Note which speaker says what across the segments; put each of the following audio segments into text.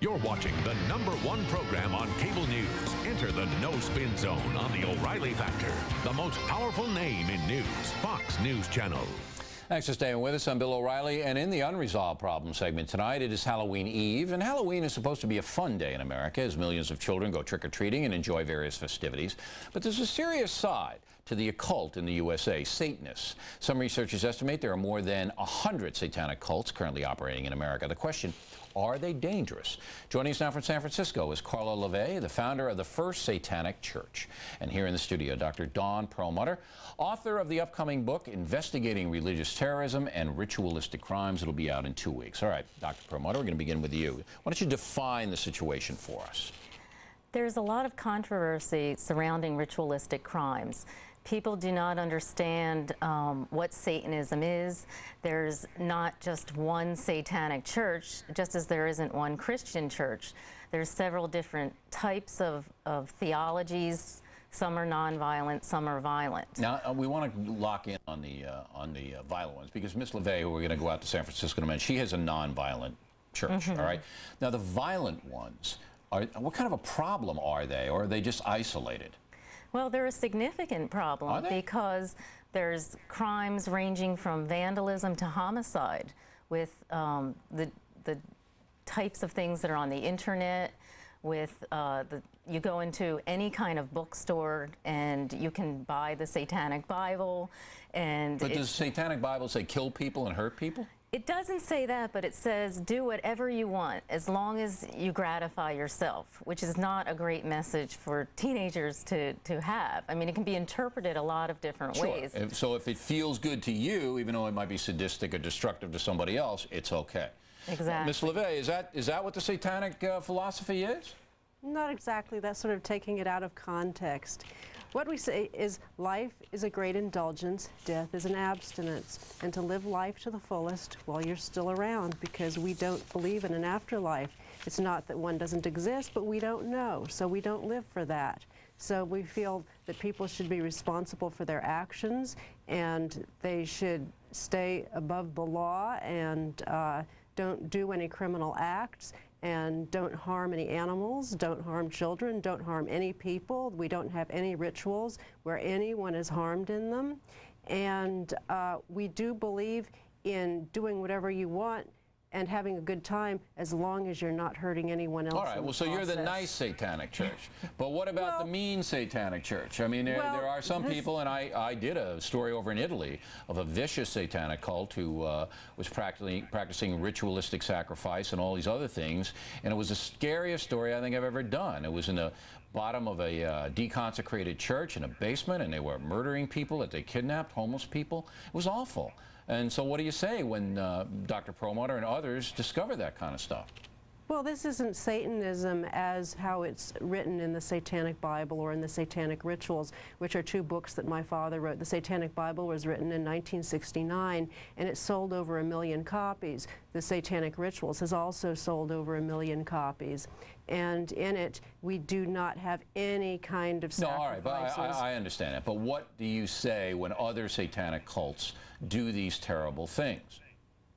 Speaker 1: You're watching the #1 program on cable news. Enter the No Spin Zone on the O'Reilly Factor. The most powerful name in news, Fox News Channel.
Speaker 2: Thanks for staying with us. I'm Bill O'Reilly, and in the Unresolved Problem segment tonight, it is Halloween Eve, and Halloween is supposed to be a fun day in America as millions of children go trick-or-treating and enjoy various festivities. But there's a serious side to the occult in the USA, Satanists. Some researchers estimate there are more than 100 satanic cults currently operating in America. The question, are they dangerous? Joining us now from San Francisco is Karla LaVey, the founder of the First Satanic Church. And here in the studio, Dr. Dawn Perlmutter, author of the upcoming book, Investigating Religious Terrorism and Ritualistic Crimes. It'll be out in 2 weeks. All right, Dr. Perlmutter, we're going to begin with you. Why don't you define the situation for us?
Speaker 3: There's a lot of controversy surrounding ritualistic crimes. People do not understand what Satanism is. There's not just one satanic church, just as there isn't one Christian church. There's several different types of theologies. Some are nonviolent, some are violent.
Speaker 2: Now, we want to lock in on the violent ones, because Ms. LaVey, who we're going to go out to San Francisco in a minute, she has a nonviolent church, all right? Now, the violent ones, what kind of a problem are they, or are they just isolated?
Speaker 3: Well, they're a significant problem because there's crimes ranging from vandalism to homicide with the types of things that are on the internet, with you go into any kind of bookstore and you can buy the Satanic Bible. But does the Satanic Bible say kill people and hurt people? It doesn't say that, but it says do whatever you want as long as you gratify yourself, which is not a great message for teenagers to have. I mean, it can be interpreted a lot of different ways.
Speaker 2: So if it feels good to you, even though it might be sadistic or destructive to somebody else, it's okay.
Speaker 3: Exactly.
Speaker 2: Ms. LaVey, is that what the satanic philosophy is?
Speaker 4: Not exactly. That's sort of taking it out of context. What we say is life is a great indulgence, death is an abstinence, and to live life to the fullest while you're still around, because we don't believe in an afterlife. It's not that one doesn't exist, but we don't know, so we don't live for that. So we feel that people should be responsible for their actions, and they should stay above the law and don't do any criminal acts, and don't harm any animals, don't harm children, don't harm any people. We don't have any rituals where anyone is harmed in them. And we do believe in doing whatever you want and having a good time as long as you're not hurting anyone else.
Speaker 2: All right, well, so you're the nice satanic church. But what about the mean satanic church? I mean, there are some people, and I did a story over in Italy of a vicious satanic cult who was practicing ritualistic sacrifice and all these other things, and it was the scariest story I think I've ever done. It was in the bottom of a deconsecrated church in a basement, and they were murdering people that they kidnapped, homeless people. It was awful. And so what do you say when Dr. Perlmutter and others discover that kind of stuff?
Speaker 4: Well, this isn't Satanism as how it's written in the Satanic Bible or in the Satanic Rituals, which are two books that my father wrote. The Satanic Bible was written in 1969, and it sold over 1 million copies. The Satanic Rituals has also sold over 1 million copies. And in it, we do not have any kind of sacrifices.
Speaker 2: No, all right, but I understand that. But what do you say when other satanic cults do these terrible things?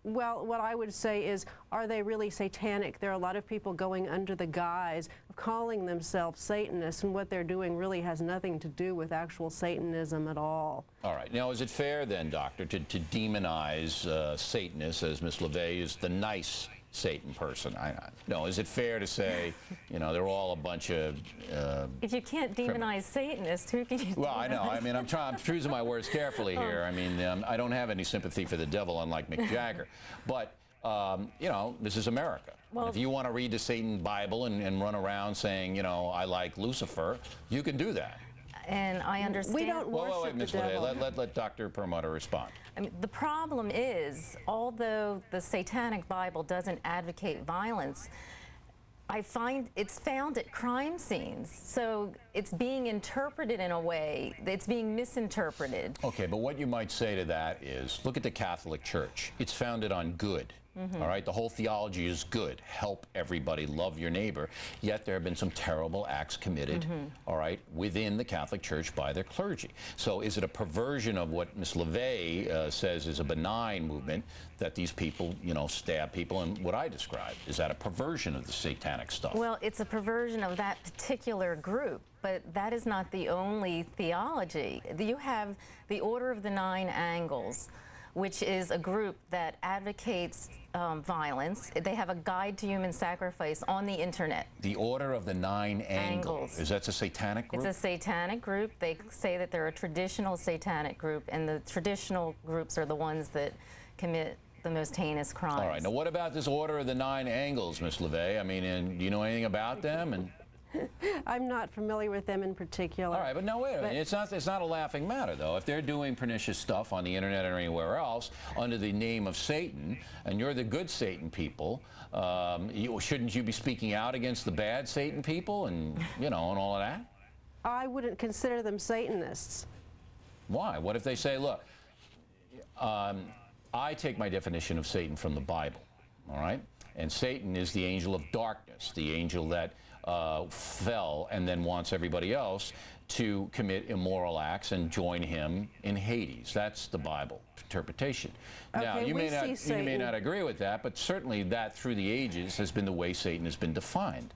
Speaker 4: Well, what I would say is, are they really satanic? There are a lot of people going under the guise of calling themselves Satanists, and what they're doing really has nothing to do with actual Satanism at all.
Speaker 2: All right. Now, is it fair then, Doctor, to demonize Satanists, as Ms. LaVey is the nice Satan person? No, is it fair to say, you know, they're all a bunch of...
Speaker 3: if you can't demonize Satanists, who can you demonize?
Speaker 2: Well, I know. I mean, I'm choosing my words carefully here. I mean, I don't have any sympathy for the devil, unlike Mick Jagger. But, you know, this is America. Well, if you want to read the Satan Bible and run around saying, you know, I like Lucifer, you can do that.
Speaker 3: And I understand.
Speaker 4: We don't worship the devil.
Speaker 2: Let Dr. Perlmutter respond.
Speaker 3: I mean, the problem is, although the Satanic Bible doesn't advocate violence, I find it's found at crime scenes. So it's being interpreted in a way, it's being misinterpreted.
Speaker 2: Okay, but what you might say to that is, look at the Catholic Church. It's founded on good. All right, the whole theology is good. Help everybody, love your neighbor. Yet there have been some terrible acts committed, all right, within the Catholic Church by their clergy. So is it a perversion of what Ms. LaVey says is a benign movement, that these people, you know, stab people, and what I described? Is that a perversion of the satanic stuff?
Speaker 3: Well, it's a perversion of that particular group, but that is not the only theology. You have the Order of the Nine Angles, which is a group that advocates violence. They have a guide to human sacrifice on the internet.
Speaker 2: The Order of the Nine Angles. Is that a satanic group?
Speaker 3: It's a satanic group. They say that they're a traditional satanic group, and the traditional groups are the ones that commit the most heinous crimes.
Speaker 2: All right. Now, what about this Order of the Nine Angles, Ms. LaVey? I mean, do you know anything about them? And
Speaker 4: I'm not familiar with them in particular.
Speaker 2: all right, but no, wait a minute. It's not a laughing matter, though. If they're doing pernicious stuff on the internet or anywhere else under the name of Satan, and you're the good Satan people, shouldn't you be speaking out against the bad Satan people, and you know, and all of that?
Speaker 4: I wouldn't consider them Satanists.
Speaker 2: Why? What if they say, look, I take my definition of Satan from the Bible, all right? And Satan is the angel of darkness, the angel that fell and then wants everybody else to commit immoral acts and join him in Hades. That's the Bible interpretation.
Speaker 4: Okay,
Speaker 2: now, you may not agree with that, but certainly that through the ages has been the way Satan has been defined.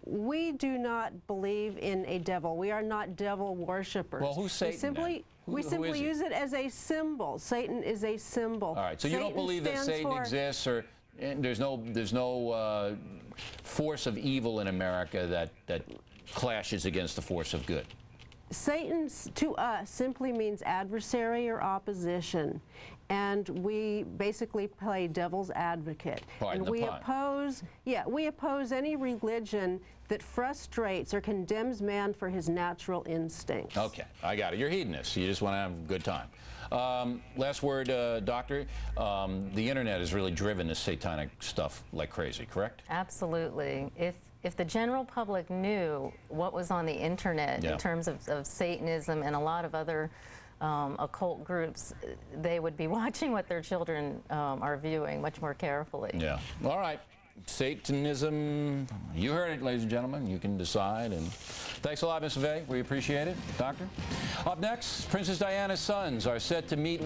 Speaker 4: We do not believe in a devil. We are not devil worshippers.
Speaker 2: Well, who's Satan?
Speaker 4: We simply use it as a symbol. Satan is a symbol.
Speaker 2: All right, so you don't believe that Satan exists, or there's no force of evil in America that clashes against the force of good?
Speaker 4: Satan, to us, simply means adversary or opposition, and we basically play devil's advocate.
Speaker 2: Pardon
Speaker 4: and we oppose any religion that frustrates or condemns man for his natural instincts.
Speaker 2: Okay, I got it. You're hedonist. You just want to have a good time. Last word, Doctor. The internet has really driven this satanic stuff like crazy, correct?
Speaker 3: Absolutely. If the general public knew what was on the internet in terms of Satanism and a lot of other occult groups, they would be watching what their children are viewing much more carefully. Yeah.
Speaker 2: All right. Satanism, you heard it, ladies and gentlemen. You can decide. And thanks a lot, Ms. LaVey. We appreciate it. Doctor? Up next, Princess Diana's sons are set to meet